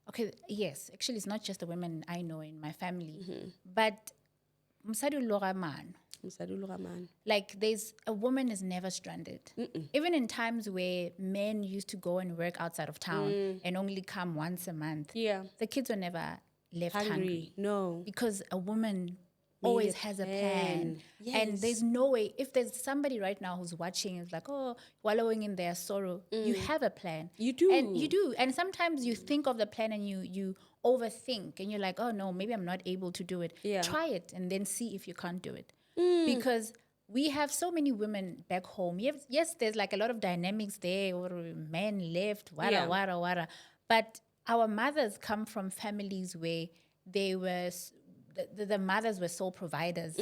okay, yes, actually, it's not just the women I know in my family, but mosadi o loga mano. Like a woman is never stranded. Even in times where men used to go and work outside of town and only come once a month, Yeah. the kids were never left hungry. No. Because a woman always has a plan. Yes. And there's no way, if there's somebody right now who's watching, is like, oh, wallowing in their sorrow, you have a plan. You do. And you do. And sometimes you think of the plan and you overthink and you're like, oh no, maybe I'm not able to do it. Yeah. Try it and then see if you can't do it. Because we have so many women back home. Yes, there's like a lot of dynamics there, or men left, wara. But our mothers come from families where they were the mothers were sole providers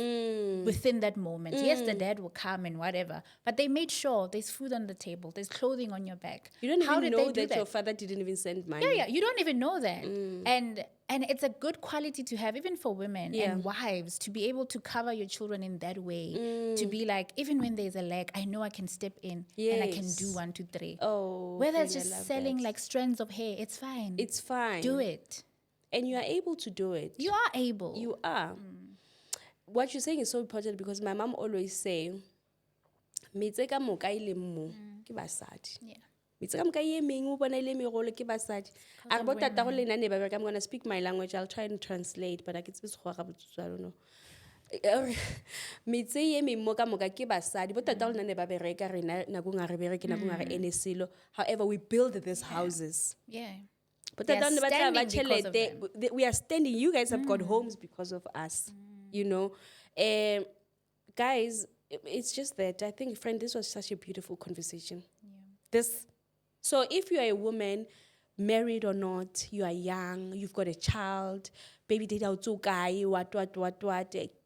within that moment. Yes, the dad will come and whatever, but they made sure there's food on the table, there's clothing on your back. You don't How even did know they do that your father didn't even send money. Yeah, you don't even know that. And it's a good quality to have, even for women and wives, to be able to cover your children in that way. To be like, even when there's a lack, I know I can step in and I can do 1, 2, 3. Oh, Whether it's friend, I just love selling that. like strands of hair, it's fine. It's fine. Do it. And you are able to do it. You are able. You are. What you're saying is so important, because my mom always say, "Metse ka moka e leng mo ke basadi." Yeah. Metse ka moka e meng o bona e le megolo ke basadi. A re bo tata go lenane ba bereka, I'm going to speak my language. I'll try and translate, but I can speak Sekgowa botsotso, I don't know. Metse ye meng mo ka moka ke basadi. Bo tata go lenane ba bereka, rena nako nga re bereke, nako nga re ene selo. However, we build these houses. Yeah. But They are standing because of them. we are standing. You guys have got homes because of us. You know, guys. It's just that I think, friend, this was such a beautiful conversation. This. So if you are a woman, married or not, you are young, you've got a child, baby data guy, what,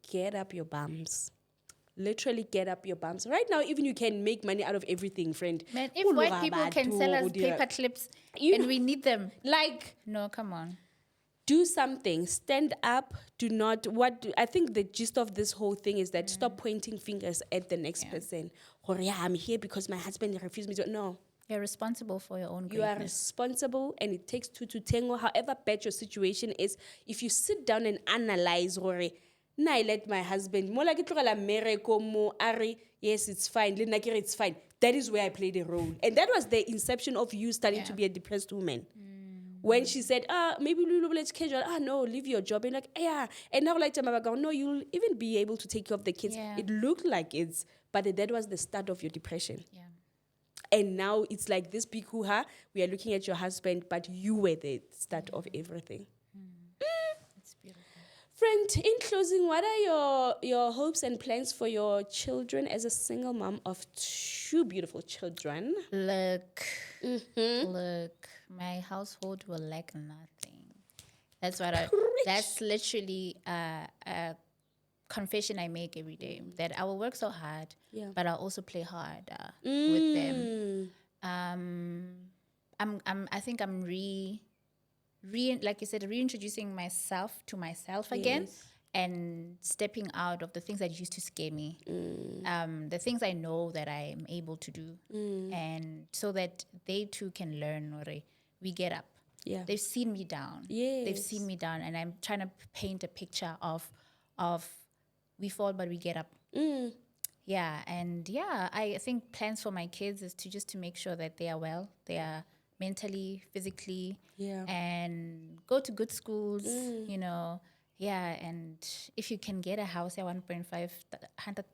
get up your bums. Literally get up your bums. Right now, even you can make money out of everything, friend. Man, if white people can sell us paper clips and we need them, like, no, come on. do something. Stand up. Do not. I think the gist of this whole thing is that stop pointing fingers at the next person. Or yeah, I'm here because my husband refused me to. No. You're responsible for your own greatness. You are responsible, and it takes two to tango. However bad your situation is, if you sit down and analyze, I let my husband, more like yes, it's fine. It's fine. That is where I played a role. And that was the inception of you starting to be a depressed woman. When she said, maybe let's casual. No, leave your job. And like, yeah. And now like, no, you'll even be able to take care of the kids. Yeah. It looked like it's, but that was the start of your depression. Yeah. And now it's like this big hoo-ha. We are looking at your husband, but you were the start of everything. It's beautiful. Friend, in closing, what are your hopes and plans for your children as a single mom of two beautiful children? Look, my household will lack nothing. That's what that's literally a confession I make every day, that I will work so hard, but I'll also play hard with them. I think I'm like you said, reintroducing myself to myself again, and stepping out of the things that used to scare me, the things I know that I am able to do, and so that they too can learn. Or we get up. Yeah, they've seen me down. Yes. They've seen me down, and I'm trying to paint a picture of we fall but we get up. Yeah, and I think plans for my kids is to make sure that they are well, they are mentally, physically, and go to good schools, you know. Yeah, and if you can get a house at 1,500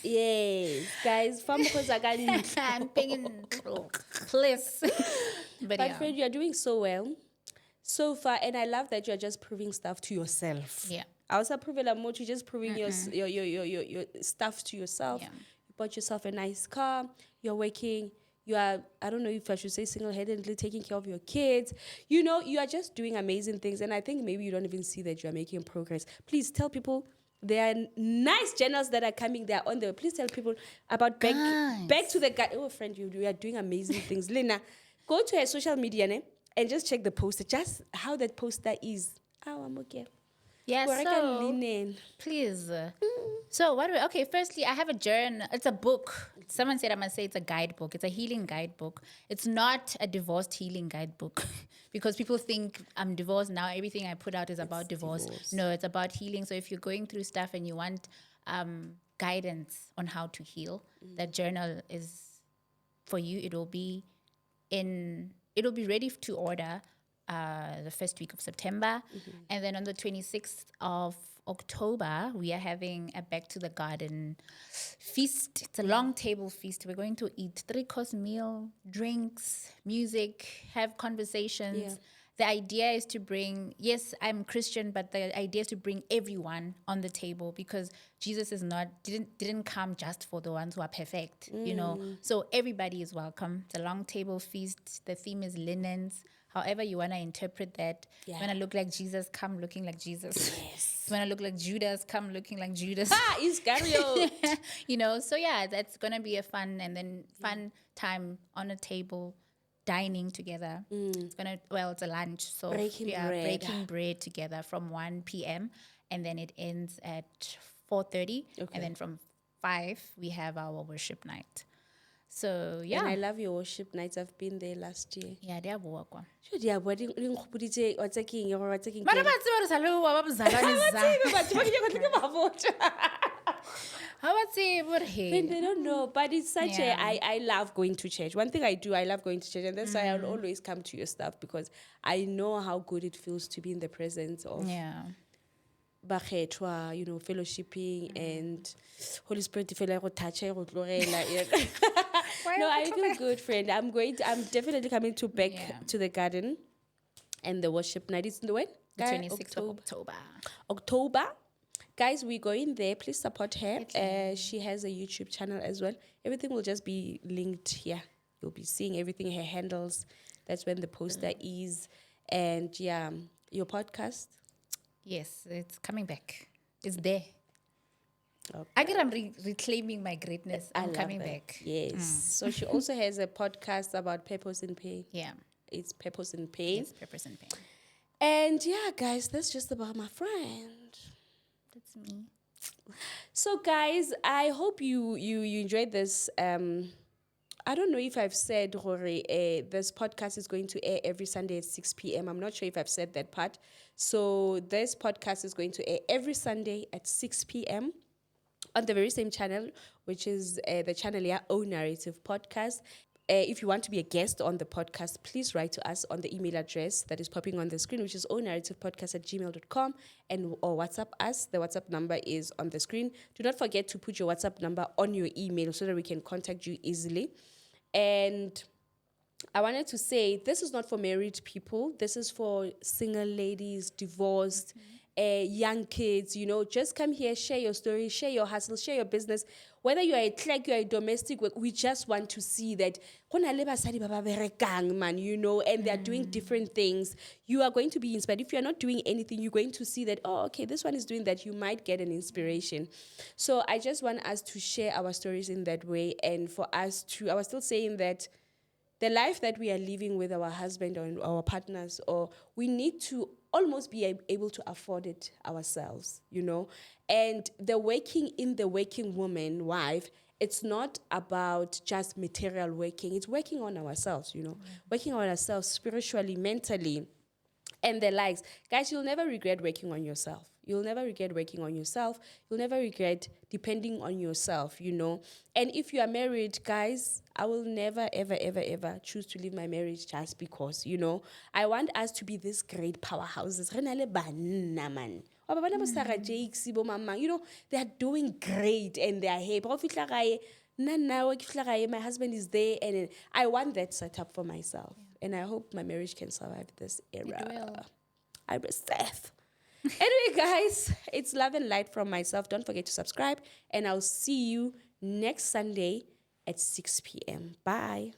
yes, guys, I'm paying please. But friend, you are doing so well so far, and I love that you are just proving stuff to yourself. Yeah. I was approving a more, you're just proving your stuff to yourself. Yeah. You bought yourself a nice car, you're working, you are, I don't know if I should say single-handedly taking care of your kids. You know, you are just doing amazing things, and I think maybe you don't even see that you are making progress. Please tell people there are nice journals that are coming there on there. Please tell people about back to the guy. Oh, friend, you are doing amazing things. Lena, go to her social media and just check the poster, just how that poster is. Oh, I'm okay. Yeah, so please. So firstly, I have a journal. It's a book. Someone said I must say it's a guidebook. It's a healing guidebook. It's not a divorced healing guidebook because people think I'm divorced now. Everything I put out is about divorce. No, it's about healing. So if you're going through stuff and you want guidance on how to heal, that journal is for you. It'll be ready to order the first week of September. And then on the 26th of October, we are having a Back to the Garden feast. It's a long table feast. We're going to eat 3-course meal, drinks, music, have conversations. Yeah. The idea is to bring, yes, I'm Christian, but the idea is to bring everyone on the table because Jesus didn't come just for the ones who are perfect, you know. So everybody is welcome. It's a long table feast. The theme is linens. However you want to interpret that. You want to look like Jesus, come looking like Jesus. Yes. You want to look like Judas, come looking like Judas. Iscariot. You know, so that's going to be a fun time on a table, dining together. It's a lunch. So breaking bread together from 1 p.m. and then it ends at 4:30. Okay. And then from 5, we have our worship night. So and I love your worship nights. I've been there last year. Yeah, they are work. They don't know, but it's such I love going to church. One thing I do, I love going to church, and that's why I'll always come to your stuff because I know how good it feels to be in the presence of fellowshipping and Holy Spirit. Why No, I October? feel good, friend. I'm definitely coming to back Yeah. to the garden and the worship night. It's in the when? The 26th of October. October. Guys, we're going there. Please support her. Definitely. She has a YouTube channel as well. Everything will just be linked here. You'll be seeing everything, her handles. That's when the poster is. And yeah, your podcast. Yes, it's coming back. It's there. Okay. I get I'm reclaiming my greatness. I I'm love coming that. back. Yes. So she also has a podcast about purpose and pain. Yeah. It's purpose and pain. Yes, Peppers and Pain. And yeah, guys, that's just about my friend. That's me. So guys, I hope you enjoyed this. I don't know if I've said, Rory, this podcast is going to air every Sunday at 6 p.m. I'm not sure if I've said that part. So this podcast is going to air every Sunday at 6 p.m. on the very same channel, which is the channel Own Narrative Podcast. If you want to be a guest on the podcast, please write to us on the email address that is popping on the screen, which is ownnarrativepodcast@gmail.com, or WhatsApp us. The WhatsApp number is on the screen. Do not forget to put your WhatsApp number on your email so that we can contact you easily. And I wanted to say this is not for married people. This is for single ladies, divorced, young kids. Just come here, share your story, share your hustle, share your business. Whether you are a clerk, you are a domestic work, we just want to see that man, and they are doing different things. You are going to be inspired. If you are not doing anything, you're going to see that, oh, okay, this one is doing that. You might get an inspiration. So I just want us to share our stories in that way. And for us to, I was still saying that the life that we are living with our husband or our partners, or we need to almost be able to afford it ourselves, And the working woman, wife, it's not about just material working. It's working on ourselves, working on ourselves spiritually, mentally, and the likes. Guys, you'll never regret working on yourself. You'll never regret working on yourself. You'll never regret depending on yourself, And if you are married, guys, I will never, ever, ever, ever choose to leave my marriage just because, I want us to be these great powerhouses. Re na le banna, man. Ba bana bo Sarah Jakes, bo mama, they are doing great and they are happy. Ga o fihla gae, nna nna ke fihla gae, my husband is there, and I want that setup for myself. And I hope my marriage can survive this era. It will. I receive. Anyway, guys, it's love and light from myself. Don't forget to subscribe, and I'll see you next Sunday at 6 p.m. Bye.